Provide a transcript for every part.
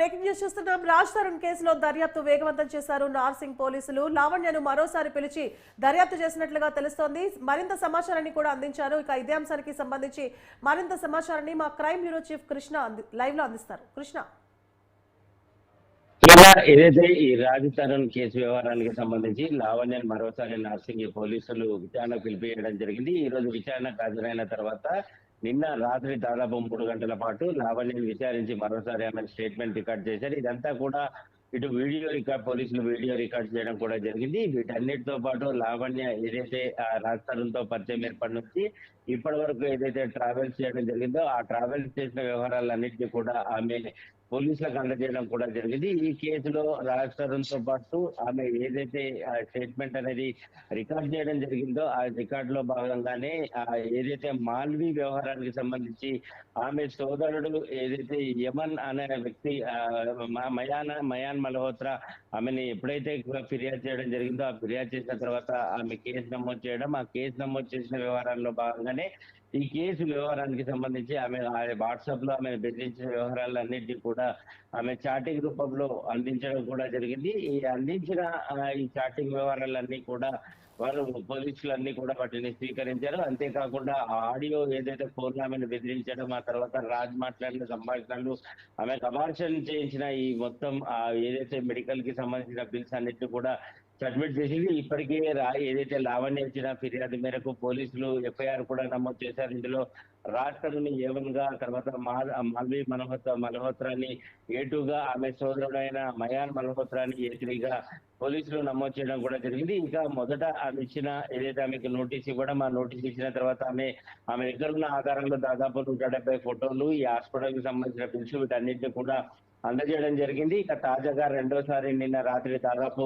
Breaking news చూస్తున్నాం. రాజ్ తరుణ్ కేసులో దర్యాప్తు వేగవంతం చేశారు నార్సింగ్ పోలీసులు. లావణ్యను మరోసారి పిలిచి దర్యాప్తు చేసినట్లుగా తెలుస్తోంది. మరింత సమాచారాన్ని కూడా అందించారు. ఇక ఇదే అంశానికి సంబంధించి మరింత సమాచారాన్ని మా crime bureau chief Krishna live లో అందిస్తారు. కృష్ణ, ఏదైతే ఈ రాజ్ తరుణ్ కేసు వ్యవహారానికి సంబంధించి లావణ్యను మరోసారి నార్సింగ్ పోలీసులు విచారణ పిలిపియడం జరిగింది. ఈ రోజు విచారణకు హాజరైన తర్వాత నిన్న రాత్రి దాదాపు 3 గంటల పాటు లావణ్యను విచారించి మరోసారి ఆమె స్టేట్మెంట్ రికార్డ్ చేశారు. ఇదంతా కూడా ఇటు పోలీసులు వీడియో రికార్డ్ చేయడం కూడా జరిగింది. వీటన్నిటితో పాటు లావణ్య ఏదైతే రాజ్ తరుణ్ తో పరిచయం ఏర్పడి నుంచి ఇప్పటి వరకు ఏదైతే ట్రావెల్స్ చేయడం జరిగిందో ఆ ట్రావెల్స్ చేసిన వ్యవహారాలన్నింటినీ కూడా ఆమె పోలీసులకు అందజేయడం కూడా జరిగింది. ఈ కేసులో రాజ్ తరుణ్ తో పాటు ఆమె ఏదైతే స్టేట్మెంట్ అనేది రికార్డ్ చేయడం జరిగిందో ఆ రికార్డ్ లో భాగంగానే ఏదైతే మాల్వి వ్యవహారానికి సంబంధించి ఆమె సోదరుడు ఏదైతే యమన్ అనే వ్యక్తి మయాన్ మల్హోత్రా ఆమెని ఎప్పుడైతే ఫిర్యాదు చేయడం జరిగిందో ఆ ఫిర్యాదు చేసిన తర్వాత ఆమె కేసు నమోదు చేయడం, ఆ కేసు నమోదు చేసిన వ్యవహారాల్లో భాగంగానే ఈ కేసు వ్యవహారానికి సంబంధించి ఆమె వాట్సాప్ లో ఆమె బెదిరించిన వ్యవహారాలన్నింటినీ కూడా ఆమె చాటింగ్ రూపంలో అందించడం కూడా జరిగింది. ఈ అందించిన ఈ చాటింగ్ వ్యవహారాలన్నీ కూడా వారు పోలీసులన్నీ కూడా వాటిని స్వీకరించారు. అంతేకాకుండా ఆ ఆడియో ఏదైతే ఫోన్ ఆమెను బెదిరించడం, ఆ తర్వాత రాజ్ మాట్లాడిన సంభాషణలు, ఆమెకు అబార్షన్ చేయించిన ఈ మొత్తం ఏదైతే మెడికల్ కి సంబంధించిన బిల్స్ అన్నిటిని కూడా సబ్మిట్ చేసింది. ఇప్పటికే ఏదైతే లావణ్య ఇచ్చిన ఫిర్యాదు మేరకు పోలీసులు ఎఫ్ఐఆర్ కూడా నమోదు చేశారు. ఇందులో రాజ్ తరుణ్ A1 గా, తర్వాత మాల్వి మల్హోత్రాని A2 గా, ఆమె సోదరుడైన మయాన్ మల్హోత్రాని A3 గా పోలీసులు నమోదు చేయడం కూడా జరిగింది. ఇంకా మొదట ఆమె ఇచ్చిన ఏదైతే ఆమెకు నోటీస్ ఇవ్వడం, ఆ నోటీస్ ఇచ్చిన తర్వాత ఆమె దగ్గర ఉన్న ఆధారంలో దాదాపు 170 ఫోటోలు, ఈ హాస్పిటల్ కి సంబంధించిన బిల్స్ వీటన్నిటిని కూడా అందజేయడం జరిగింది. ఇక తాజాగా రెండోసారి నిన్న రాత్రి దాదాపు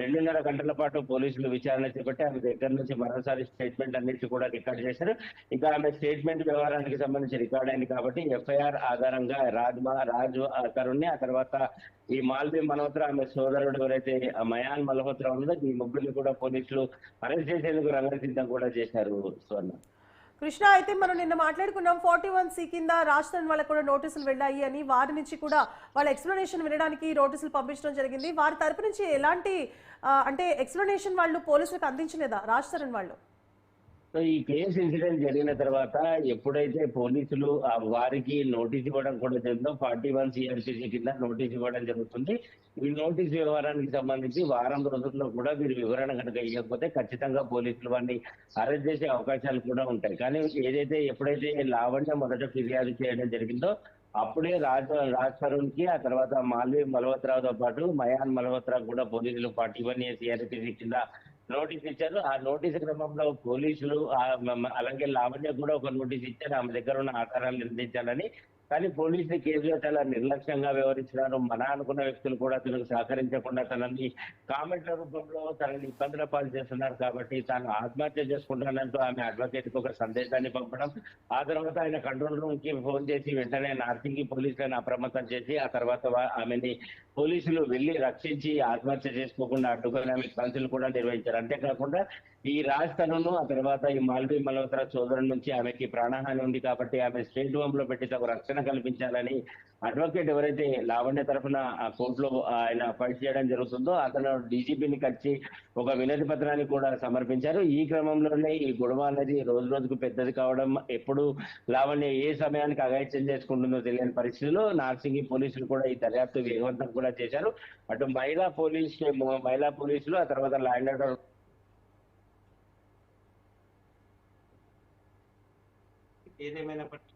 2.5 గంటల పాటు పోలీసులు విచారణ చేపట్టి ఆమె దగ్గర నుంచి మరోసారి స్టేట్మెంట్ అన్నిటి కూడా రికార్డ్ చేశారు. ఇక ఆమె స్టేట్మెంట్ వ్యవహారానికి సంబంధించి రికార్డ్ అయింది కాబట్టి ఎఫ్ఐఆర్ ఆధారంగా రాజ్ తరుణ్, ఆ తర్వాత ఈ మాల్వి మల్హోత్రా ఆమె సోదరుడు ఎవరైతే మయాన్ మల్హోత్రా ఉన్నదో ఈ ముగ్గురిని కూడా పోలీసులు అరెస్ట్ చేసేందుకు రంగసిద్ధం కూడా చేశారు. స్వర్ణ, కృష్ణ, అయితే మనం నిన్న మాట్లాడుకున్నాం 41C కింద రాజ్ తరుణ్ వాళ్ళకు కూడా నోటీసులు వెళ్ళాయి అని. వారి నుంచి కూడా వాళ్ళ ఎక్స్ప్లెనేషన్ వినడానికి నోటీసులు పంపించడం జరిగింది. వారి తరపు నుంచి ఎలాంటి అంటే ఎక్స్ప్లెనేషన్ వాళ్ళు పోలీసులకు అందించలేదా రాజ్ తరుణ్ వాళ్ళు? సో ఈ కేసు ఇన్సిడెంట్ జరిగిన తర్వాత ఎప్పుడైతే పోలీసులు వారికి నోటీస్ ఇవ్వడం కూడా జరిగిందో 41 CRPC కింద నోటీస్ ఇవ్వడం జరుగుతుంది. ఈ నోటీస్ వ్యవహారానికి సంబంధించి వారం రోజుల్లో కూడా వీరు వివరణ కనుక ఇవ్వకపోతే ఖచ్చితంగా పోలీసులు వారిని అరెస్ట్ చేసే అవకాశాలు కూడా ఉంటాయి. కానీ ఎప్పుడైతే లావణ్య మొదట ఫిర్యాదు చేయడం జరిగిందో అప్పుడే రాజ్ తరుణ్ కి, ఆ తర్వాత మాల్వి మల్హోత్రాతో పాటు మయాన్ మల్హోత్రా కూడా పోలీసులు 41A CRPC కింద నోటీస్ ఇచ్చారు. ఆ నోటీసు క్రమంలో పోలీసులు అలాగే లావణ్య కూడా ఒక నోటీస్ ఇచ్చారు ఆమె దగ్గర ఉన్న ఆధారాలు నిర్ణయించాలని. కానీ పోలీసులు కేసులో చాలా నిర్లక్ష్యంగా వ్యవహరించినారు. అనుకున్న వ్యక్తులు కూడా తనకు సహకరించకుండా తనని కామెంట్ల రూపంలో తనని ఇబ్బందుల పాలు చేస్తున్నారు. కాబట్టి తాను ఆత్మహత్య చేసుకుంటానంటూ ఆమె అడ్వకేట్ కు ఒక సందేశాన్ని పంపడం, ఆ తర్వాత ఆయన కంట్రోల్ రూమ్ కి ఫోన్ చేసి వెంటనే నార్సింగ్ పోలీసులను అప్రమత్తం చేసి ఆ తర్వాత ఆమెని పోలీసులు వెళ్లి రక్షించి ఆత్మహత్య చేసుకోకుండా అడ్డుకొని ఆమె కౌన్సిల్ కూడా నిర్వహించారు. అంతేకాకుండా ఈ రాజ్ తరుణ్, ఆ తర్వాత ఈ మాల్వి మల్హోత్రా సోదరుల నుంచి ఆమెకి ప్రాణహాని ఉంది కాబట్టి ఆమె స్టేట్ హోమ్ లో పెట్టి తగు రక్షణ కల్పించాలని అడ్వకేట్ ఎవరైతే లావణ్య తరఫున కోర్టులో ఆయన ఫైట్ చేయడం జరుగుతుందో అతను డీజీపీని కలిసి ఒక వినతి పత్రాన్ని కూడా సమర్పించారు. ఈ క్రమంలోనే ఈ గొడవ అనేది రోజు రోజుకు పెద్దది కావడం, ఎప్పుడు లావణ్య ఏ సమయానికి అఘాయిత్యం చేసుకుంటుందో తెలియని పరిస్థితిలో నార్సింగి పోలీసులు కూడా ఈ దర్యాప్తు వేగవంతం కూడా చేశారు. అటు మహిళా పోలీసులు, ఆ తర్వాత లా అండ్ ఆర్డర్ ఏదేమైనప్పటికీ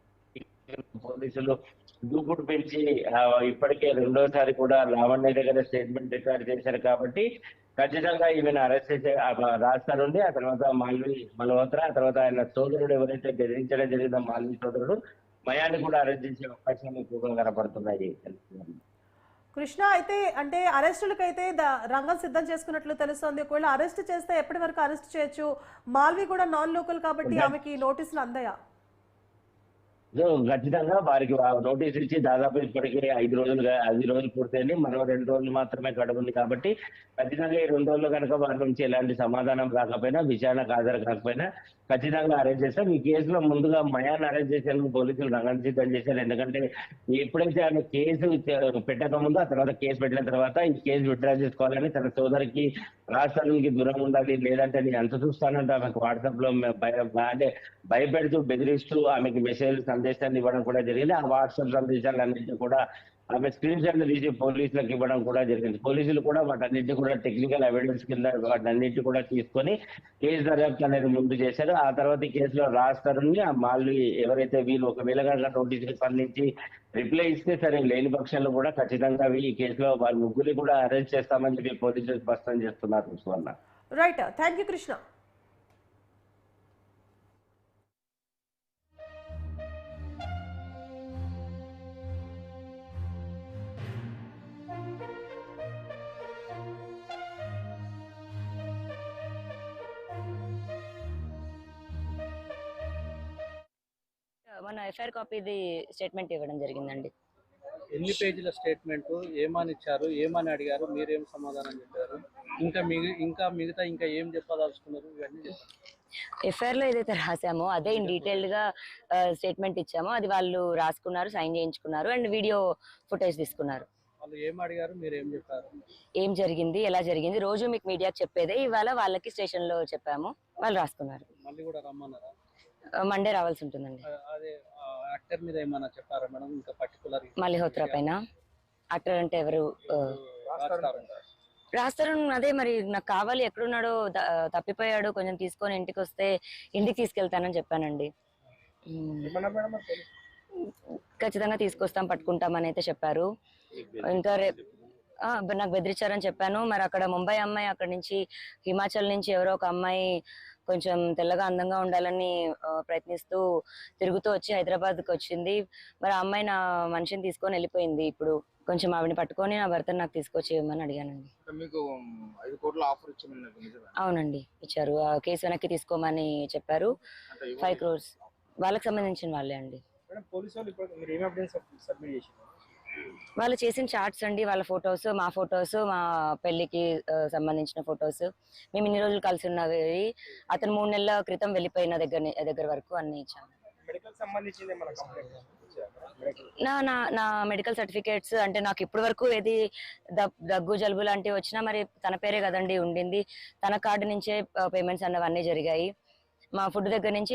పోలీసులు దూకుడు పెంచి ఇప్పటికే రెండోసారి కూడా లావణ్య దగ్గర స్టేట్మెంట్ రికార్డ్ చేశారు. కాబట్టి ఖచ్చితంగా ఈమెను అరెస్ట్ చేసే రాజ్ తరుణ్, ఆ తర్వాత మాల్వి మల్హోత్రా, ఆ తర్వాత ఆయన సోదరుడు ఎవరైతే బెదిరించడం జరిగిందో మాల్వి సోదరుడు మయాన్ని కూడా అరెస్ట్ చేసే అవకాశాలు ఎక్కువగా కనపడుతున్నాయి. కృష్ణ, అయితే అంటే అరెస్టులకైతే రంగం సిద్ధం చేసుకున్నట్లు తెలుస్తోంది. ఒకవేళ అరెస్ట్ చేస్తే ఎప్పటి వరకు అరెస్ట్ చేయొచ్చు? మాల్వి కూడా నాన్ లోకల్ కాబట్టి ఆమెకి నోటీసులు అందాయా? సో ఖచ్చితంగా వారికి నోటీస్ ఇచ్చి దాదాపు ఇప్పటికే 5 రోజులు పూర్తయింది. మరో 2 రోజులు మాత్రమే గడువు కాబట్టి ఖచ్చితంగా ఈ 2 రోజులు కనుక వారి నుంచి ఎలాంటి సమాధానం రాకపోయినా, విచారణకు హాజరు కాకపోయినా ఖచ్చితంగా అరెస్ట్ చేస్తాం. ఈ కేసులో ముందుగా మయాన్ అరెస్ట్ చేసేందుకు పోలీసులు రంగం సిద్ధం చేశారు. ఎందుకంటే ఎప్పుడైతే ఆయన కేసు పెట్టక ముందు, ఆ తర్వాత కేసు పెట్టిన తర్వాత ఈ కేసు విత్డ్రా చేసుకోవాలని తన సోదరికి రాష్ట్రానికి దూరం ఉండాలి, లేదంటే నేను అంత చూస్తానంటే ఆమెకు వాట్సాప్ లో అంటే భయపెడుతూ బెదిరిస్తూ ఆమెకి మెసేజ్ సందేశాన్ని ఇవ్వడం కూడా జరిగింది. ఆ వాట్సాప్ సందేశాలన్నింటినీ కూడా ఆమె స్క్రీన్ షాట్లు తీసి పోలీసులకు ఇవ్వడం కూడా జరిగింది. పోలీసులు కూడా వాటన్నింటినీ కూడా టెక్నికల్ ఎవిడెన్స్ కింద వాటన్నింటినీ కూడా తీసుకొని కేసు దర్యాప్తు అనేది ముందు చేశారు. ఆ తర్వాత ఈ కేసులో రాస్తారని మళ్ళీ ఎవరైతే వీళ్ళు ఒకవేళ కనుక నోటీసులు స్పందించి రిప్లై ఇస్తే సరే, లేని పక్షంలో కూడా ఖచ్చితంగా ఈ కేసులో వారి ముగ్గురిని కూడా అరెస్ట్ చేస్తామని చెప్పి పోలీసులు స్పష్టం చేస్తున్నారు. Suvarna. Right, thank you Krishna. మన ఎఫ్ఐఆర్ కాపీది స్టేట్మెంట్ ఇవ్వడం జరిగిందండి. ఎన్ని పేజీల స్టేట్మెంట్, ఏమని ఇచ్చారు, ఏమని అడిగారు, మీరేం సమాధానం చెప్పారు, ఇంకా మిగతా ఏం చెప్పదలుచుకున్నారు, ఇవన్నీ ఎఫ్ఐఆర్ లో ఏదైతే రాసామో అదే ఇన్ డీటెయిల్డ్ గా స్టేట్మెంట్ ఇచ్చామో అది వాళ్ళు రాసుకున్నారు, సైన్ చేయించుకున్నారు అండ్ వీడియో ఫుటేజ్ తీసుకున్నారు. వాళ్ళు ఏం అడిగారు, మీరు ఏం చెప్పారు, ఏం జరిగింది, ఎలా జరిగింది, రోజు మీకు మీడియాకి చెప్పేదే, ఇవాళ వాళ్ళకి స్టేషన్ లో చెప్పాము, వాళ్ళు రాసుకున్నారు. మళ్ళీ కూడా రమ్మన్నారా? మండే రావాల్సి ఉంటుందండి. అదే యాక్టర్ మీద ఏమన్నా చెప్పారా మేడం? ఇంకా పర్టికులర్ మల్లిహోత్రా పైన యాక్టర్ అంటే ఎవరు రాస్తారు? అదే మరి నాకు కావాలి, ఎక్కడున్నాడో తప్పిపోయాడు, కొంచెం తీసుకొని ఇంటికి వస్తే ఇంటికి తీసుకెళ్తానని చెప్పానండి. ఖచ్చితంగా తీసుకొస్తాం, పట్టుకుంటామని అయితే చెప్పారు. ఇంకా నాకు బెదిరించారని చెప్పాను. మరి అక్కడ ముంబై అమ్మాయి, అక్కడ నుంచి హిమాచల్ నుంచి ఎవరో ఒక అమ్మాయి కొంచెం తెల్లగా అందంగా ఉండాలని ప్రయత్నిస్తూ తిరుగుతూ వచ్చి హైదరాబాద్కి వచ్చింది. మరి ఆ అమ్మాయి నా మనిషిని తీసుకొని వెళ్ళిపోయింది. ఇప్పుడు కొంచెం ఆవిడని పట్టుకొని నా భర్తను నాకు తీసుకొచ్చి ఇవ్వమని అడిగానండి. అవునండి, ఇచ్చారు. ఆ కేసు వెనక్కి తీసుకోమని చెప్పారు. 5 crores వాళ్ళకి సంబంధించిన వాళ్ళే అండి. వాళ్ళు చేసిన చార్ట్స్ అండి, వాళ్ళ ఫొటోస్, మా ఫొటోస్, మా పెళ్లికి సంబంధించిన ఫొటోస్, మేము ఇన్ని రోజులు కలిసి ఉన్నవి, అతను 3 నెలల క్రితం వెళ్ళిపోయిన దగ్గర వరకు అన్ని ఇచ్చాము. నా మెడికల్ సర్టిఫికేట్స్ అంటే నాకు ఇప్పటి వరకు ఏది దగ్గు జలుబు లాంటివి వచ్చినా మరి తన పేరే కదండి ఉండింది, తన కార్డు నుంచే పేమెంట్స్ అన్నవన్నీ జరిగాయి. మా ఫుడ్ దగ్గర నుంచి